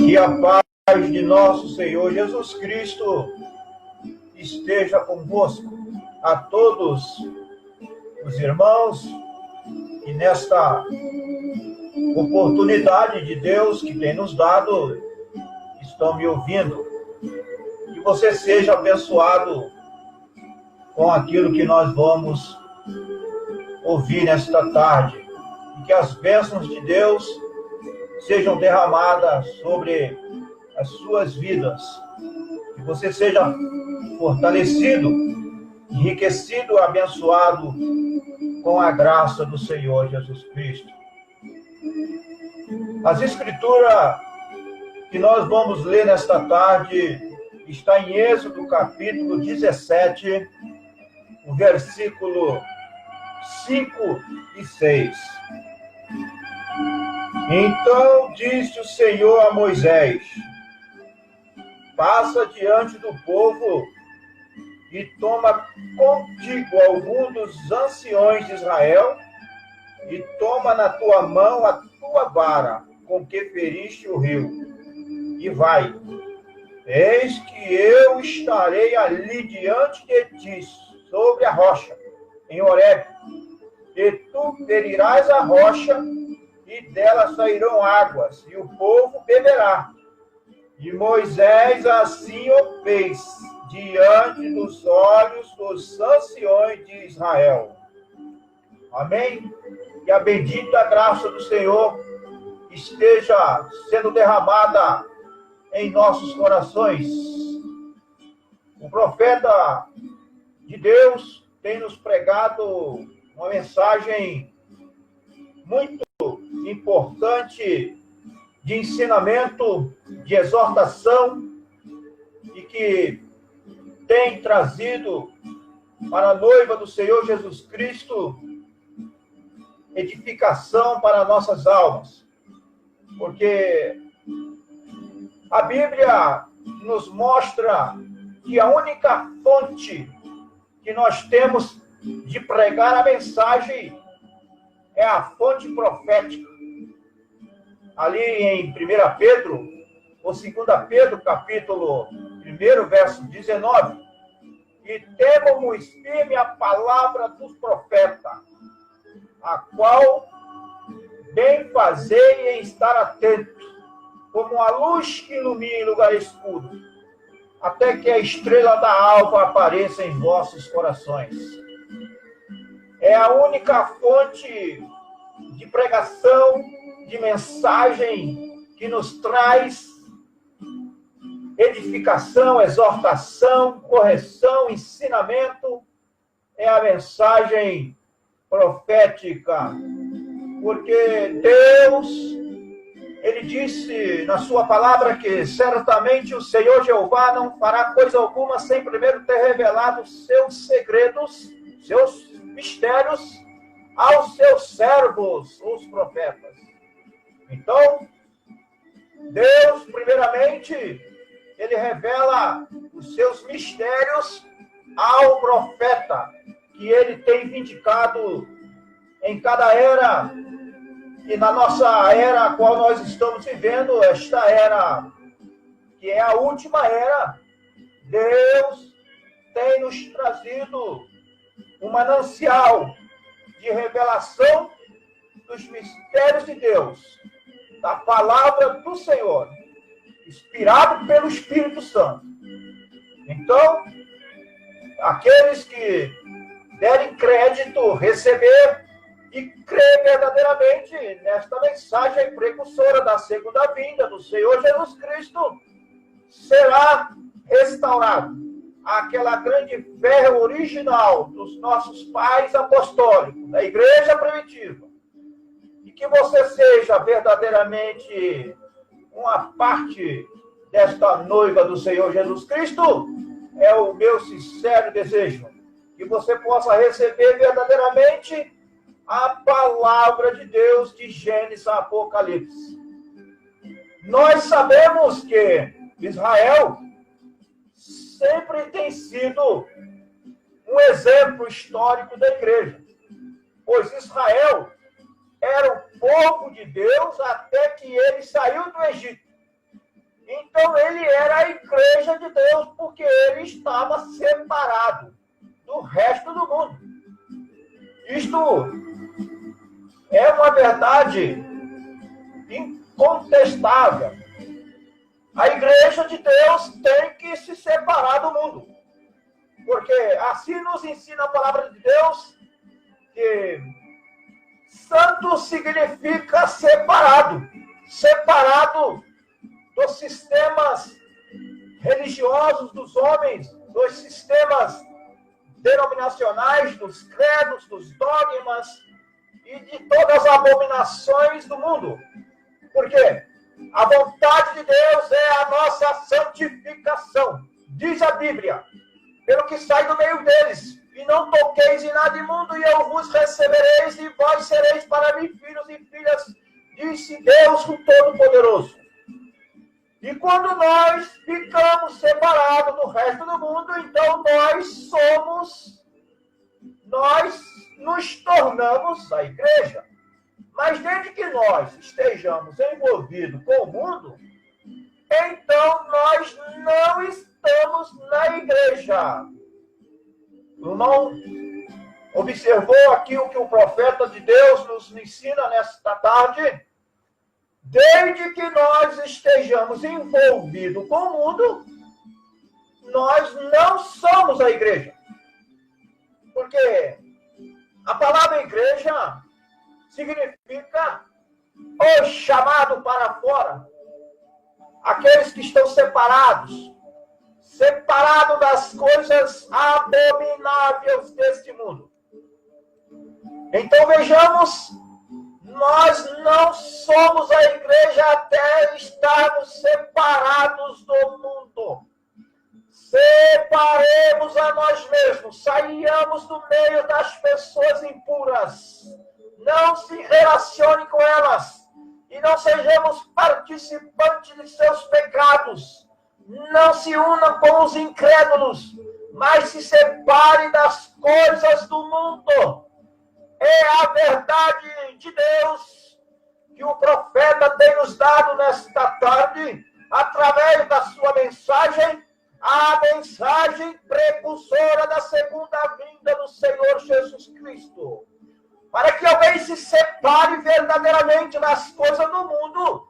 Que a paz de nosso Senhor Jesus Cristo esteja convosco, a todos os irmãos, e nesta oportunidade de Deus que tem nos dado, estão me ouvindo. Que você seja abençoado com aquilo que nós vamos ouvir nesta tarde. E que as bênçãos de Deus sejam derramadas sobre as suas vidas. Que você seja fortalecido, enriquecido, abençoado com a graça do Senhor Jesus Cristo. As escrituras que nós vamos ler nesta tarde está em Êxodo capítulo 17, o versículo 5 e 6. Então disse o Senhor a Moisés: passa diante do povo e toma contigo algum dos anciões de Israel e toma na tua mão a tua vara com que feriste o rio e vai. Eis que eu estarei ali diante de ti sobre a rocha em Horebe, e tu ferirás a rocha e dela sairão águas e o povo beberá. E Moisés assim o fez diante dos olhos dos anciões de Israel. Amém? Que a bendita graça do Senhor esteja sendo derramada em nossos corações. O profeta de Deus tem nos pregado uma mensagem muito importante de ensinamento, de exortação, e que tem trazido para a noiva do Senhor Jesus Cristo edificação para nossas almas. Porque a Bíblia nos mostra que a única fonte que nós temos de pregar a mensagem é a fonte profética. Ali em 1 Pedro, ou 2 Pedro, capítulo 1, verso 19, e temos firme a palavra dos profetas, a qual bem fazei em estar atento, como a luz que ilumina em lugar escuro, até que a estrela da alva apareça em vossos corações. É a única fonte de pregação, de mensagem que nos traz edificação, exortação, correção, ensinamento, é a mensagem profética. Porque Deus, Ele disse na sua palavra que certamente o Senhor Jeová não fará coisa alguma sem primeiro ter revelado seus segredos, seus mistérios aos seus servos, os profetas. Então, Deus, primeiramente, Ele revela os seus mistérios ao profeta, que Ele tem vindicado em cada era. E na nossa era a qual nós estamos vivendo, esta era, que é a última era, Deus tem nos trazido um manancial de revelação dos mistérios de Deus, da palavra do Senhor, inspirado pelo Espírito Santo. Então, aqueles que derem crédito, receber e crer verdadeiramente nesta mensagem precursora da segunda vinda do Senhor Jesus Cristo, será restaurado aquela grande fé original dos nossos pais apostólicos, da igreja primitiva. E que você seja verdadeiramente uma parte desta noiva do Senhor Jesus Cristo, é o meu sincero desejo. Que você possa receber verdadeiramente a palavra de Deus de Gênesis a Apocalipse. Nós sabemos que Israel sempre tem sido um exemplo histórico da igreja, pois Israel era o povo de Deus até que ele saiu do Egito. Então ele era a igreja de Deus, porque ele estava separado do resto do mundo. Isto é uma verdade incontestável. A igreja de Deus tem que se separar do mundo. Porque assim nos ensina a palavra de Deus, que santo significa separado. Separado dos sistemas religiosos dos homens, dos sistemas denominacionais, dos credos, dos dogmas e de todas as abominações do mundo. Por quê? A vontade de Deus é a nossa santificação. Diz a Bíblia, pelo que sai do meio deles, e não toqueis em nada imundo, e eu vos recebereis, e vós sereis para mim filhos e filhas, disse Deus o Todo-Poderoso. E quando nós ficamos separados do resto do mundo, então nós nos tornamos a igreja. Mas desde que nós estejamos envolvidos com o mundo, então nós não estamos na igreja. O irmão observou aqui o que o profeta de Deus nos ensina nesta tarde? Desde que nós estejamos envolvidos com o mundo, nós não somos a igreja. Porque a palavra igreja significa o chamado para fora. Aqueles que estão separados das coisas abomináveis deste mundo. Então vejamos, nós não somos a igreja até estarmos separados do mundo. Separemos a nós mesmos, saiamos do meio das pessoas impuras. Não se relacione com elas e não sejamos participantes de seus pecados. Não se unam com os incrédulos, mas se separe das coisas do mundo. É a verdade de Deus que o profeta tem nos dado nesta tarde, através da sua mensagem, a mensagem precursora da segunda vinda do Senhor Jesus Cristo. Para que alguém se separe verdadeiramente das coisas do mundo,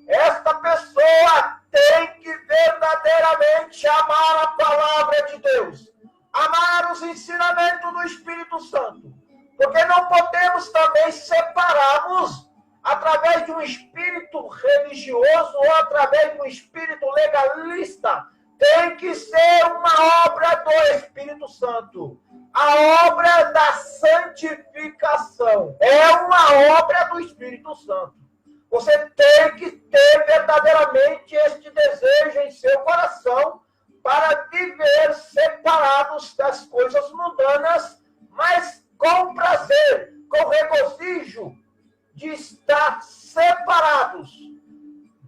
esta pessoa tem que verdadeiramente amar a palavra de Deus, amar os ensinamentos do Espírito Santo, porque não podemos também separarmos através de um espírito religioso ou através de um espírito legalista. Tem que ser uma obra do Espírito Santo. A obra da santificação é uma obra do Espírito Santo. Você tem que ter verdadeiramente este desejo em seu coração para viver separados das coisas mundanas, mas com prazer, com regozijo de estar separados.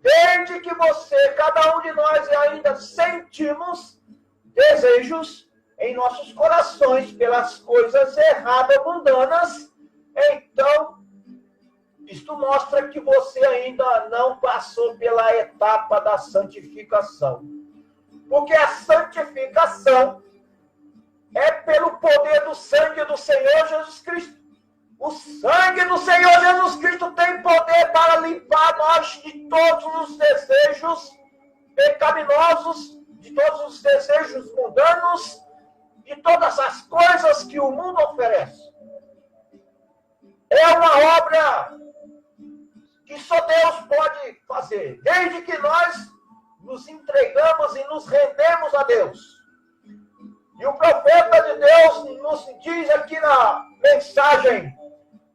Desde que você, cada um de nós ainda sentimos desejos em nossos corações pelas coisas erradas, mundanas, então isto mostra que você ainda não passou pela etapa da santificação. Porque a santificação é pelo poder do sangue do Senhor Jesus Cristo. O sangue do Senhor Jesus Cristo tem poder para limpar nós de todos os desejos pecaminosos, de todos os desejos mundanos, de todas as coisas que o mundo oferece. É uma obra que só Deus pode fazer, desde que nós nos entregamos e nos rendemos a Deus. E o profeta de Deus nos diz aqui na mensagem,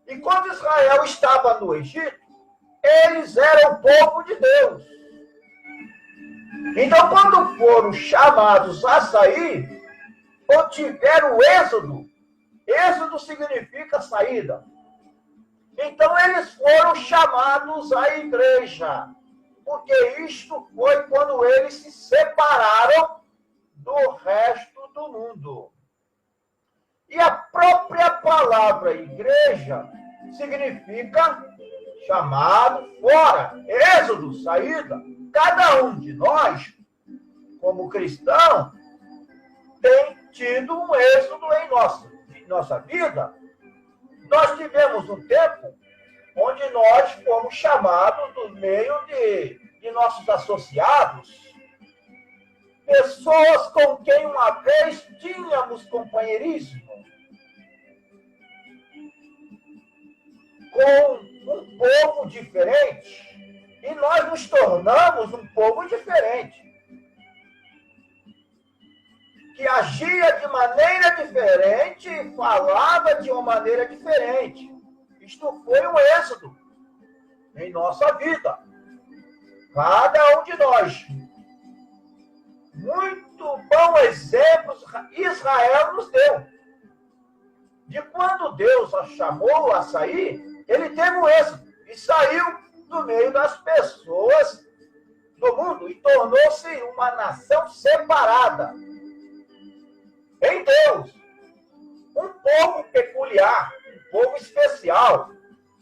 enquanto Israel estava no Egito, eles eram o povo de Deus. Então, quando foram chamados a sair, ou tiveram o êxodo, êxodo significa saída. Então, eles foram chamados à igreja, porque isto foi quando eles se separaram do resto do mundo. E a própria palavra igreja significa chamado fora, êxodo, saída. cada um de nós, como cristão, tem tido um êxodo em nossa vida. Nós tivemos um tempo onde nós fomos chamados do meio de nossos associados, pessoas com quem uma vez tínhamos companheirismo, com um povo diferente, e nós nos tornamos um povo diferente, que agia de maneira diferente e falava de uma maneira diferente. Isto foi um êxodo em nossa vida. Cada um de nós. Muito bom exemplo Israel nos deu. De quando Deus a chamou a sair, ele teve um êxodo e saiu do meio das pessoas do mundo e tornou-se uma nação separada em Deus. Um povo peculiar, um povo especial.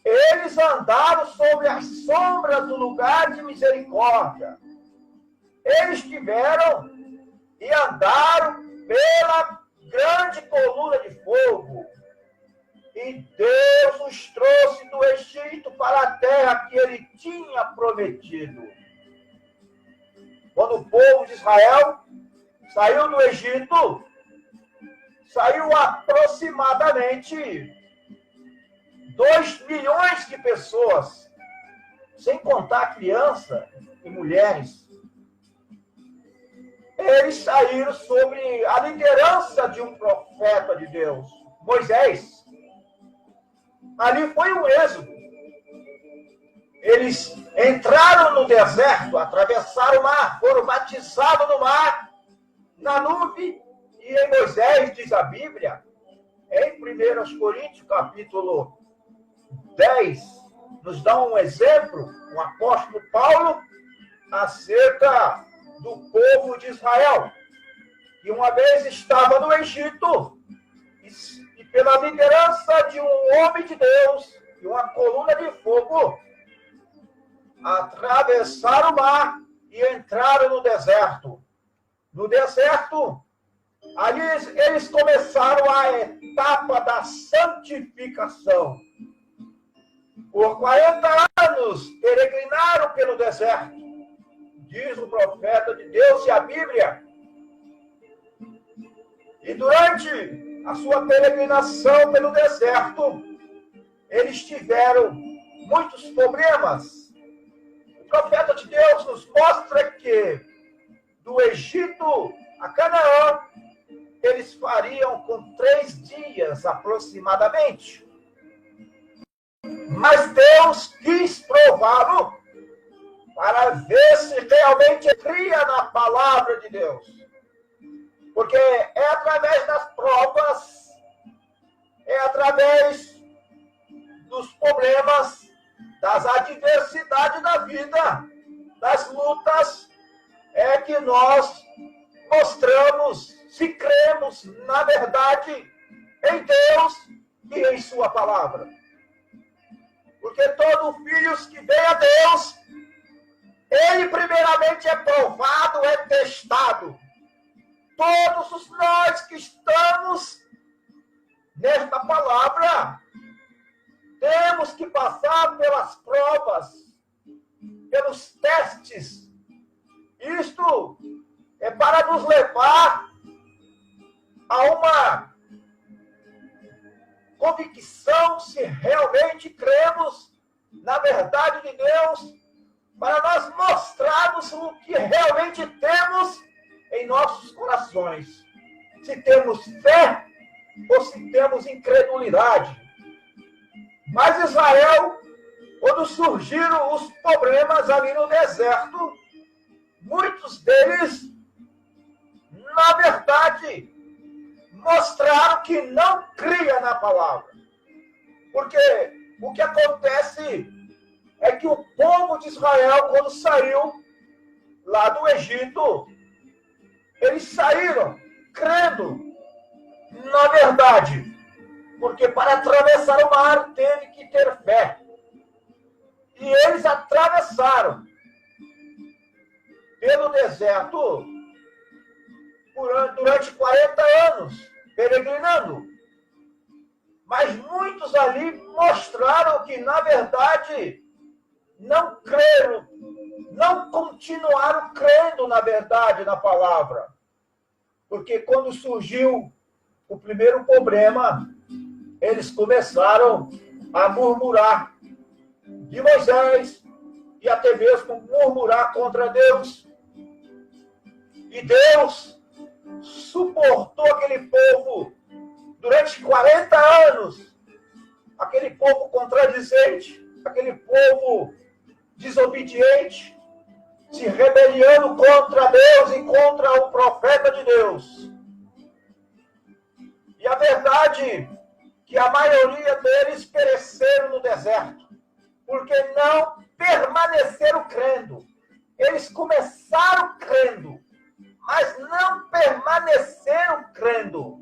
Eles andaram sobre as sombras do lugar de misericórdia. Eles tiveram e andaram pela grande coluna de fogo. E Deus os trouxe do Egito para a terra que ele tinha prometido. Quando o povo de Israel saiu do Egito, saiu aproximadamente 2 milhões de pessoas, sem contar crianças e mulheres. Eles saíram sobre a liderança de um profeta de Deus, Moisés. Ali foi um êxodo. Eles entraram no deserto, atravessaram o mar, foram batizados no mar, na nuvem, e em Moisés, diz a Bíblia, em 1 Coríntios, capítulo 10, nos dá um exemplo, o apóstolo Paulo, acerca do povo de Israel, que uma vez estava no Egito, e pela liderança de um homem de Deus, e uma coluna de fogo, atravessaram o mar e entraram no deserto. No deserto, ali eles começaram a etapa da santificação. Por 40 anos, peregrinaram pelo deserto, diz o profeta de Deus e a Bíblia. E durante a sua peregrinação pelo deserto, eles tiveram muitos problemas. O profeta de Deus nos mostra que do Egito a Canaã, eles fariam com 3 dias aproximadamente. Mas Deus quis prová-lo para ver se realmente cria na palavra de Deus. Porque é através das provas, é através dos problemas, das adversidades da vida, das lutas, é que nós mostramos se cremos na verdade em Deus e em sua palavra. Porque todo filho que vem a Deus, ele primeiramente é provado, é testado. Todos nós que estamos nesta palavra, temos que passar pelas provas, pelos testes. Isto é para nos levar a uma convicção se realmente cremos na verdade de Deus, para nós mostrarmos o que realmente temos em nossos corações. Se temos fé ou se temos incredulidade. Mas Israel, quando surgiram os problemas ali no deserto, muitos deles, na verdade, mostraram que não cria na palavra. Porque o que acontece é que o povo de Israel, quando saiu lá do Egito, eles saíram crendo na verdade. Porque para atravessar o mar teve que ter fé. E eles atravessaram. pelo deserto durante 40 anos, peregrinando. Mas muitos ali mostraram que, na verdade, não creram, não continuaram crendo, na verdade, na palavra. Porque quando surgiu o primeiro problema, eles começaram a murmurar de Moisés e até mesmo murmurar contra Deus. E Deus suportou aquele povo durante 40 anos, aquele povo contradizente, aquele povo desobediente, se rebeliando contra Deus e contra o profeta de Deus. E a verdade é que a maioria deles pereceram no deserto, porque não permaneceram crendo. Eles começaram crendo, mas não permaneceram crendo.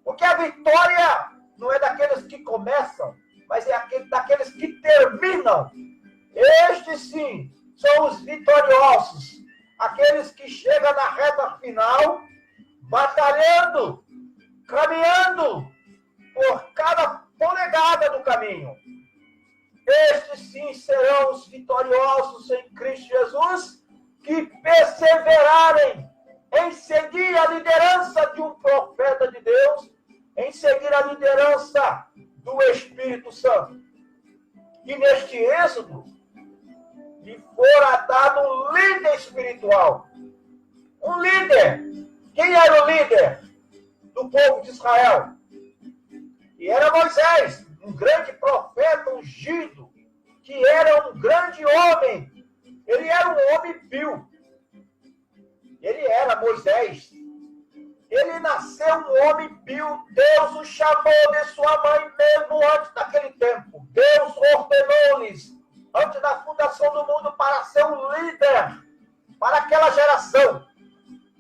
Porque a vitória não é daqueles que começam, mas é daqueles que terminam. Estes, sim, são os vitoriosos. Aqueles que chegam na reta final, batalhando, caminhando por cada polegada do caminho. Estes, sim, serão os vitoriosos em Cristo Jesus, que perseverarem em seguir a liderança de um profeta de Deus, em seguir a liderança do Espírito Santo. E neste êxodo, lhe fora dado um líder espiritual. Um líder. Quem era o líder do povo de Israel? E era Moisés, um grande profeta ungido, que era um grande homem. Ele era um homem pio. Ele era Moisés. Ele nasceu um homem pio. Deus o chamou de sua mãe mesmo antes daquele tempo. Deus ordenou-lhes, antes da fundação do mundo, para ser um líder para aquela geração,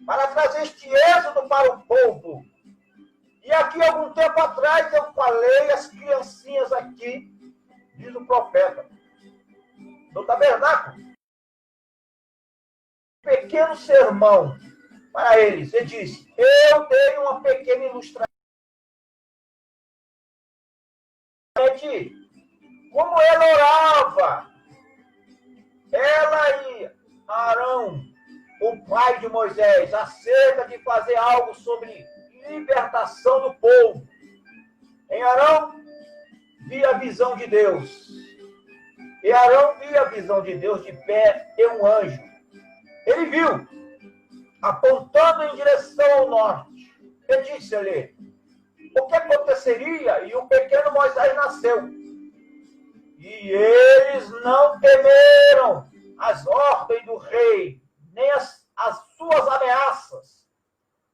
para trazer este êxodo para o povo. E aqui, algum tempo atrás, eu falei às criancinhas aqui, diz o profeta, no tabernáculo, pequeno sermão para eles. Ele disse: eu dei uma pequena ilustração de como ela orava, ela e Arão, o pai de Moisés, acerca de fazer algo sobre libertação do povo. Em Arão, via a visão de Deus. E Arão via a visão de Deus de pé e um anjo. Ele viu, apontando em direção ao norte. Ele disse ali, o que aconteceria? E o pequeno Moisés nasceu. E eles não temeram as ordens do rei, nem as suas ameaças.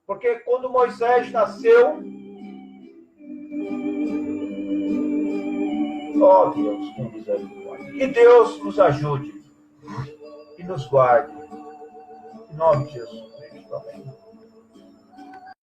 Porque quando Moisés nasceu, ó Deus, com misericórdia, que Deus nos ajude e nos guarde. Em nome de Jesus Cristo. Amém.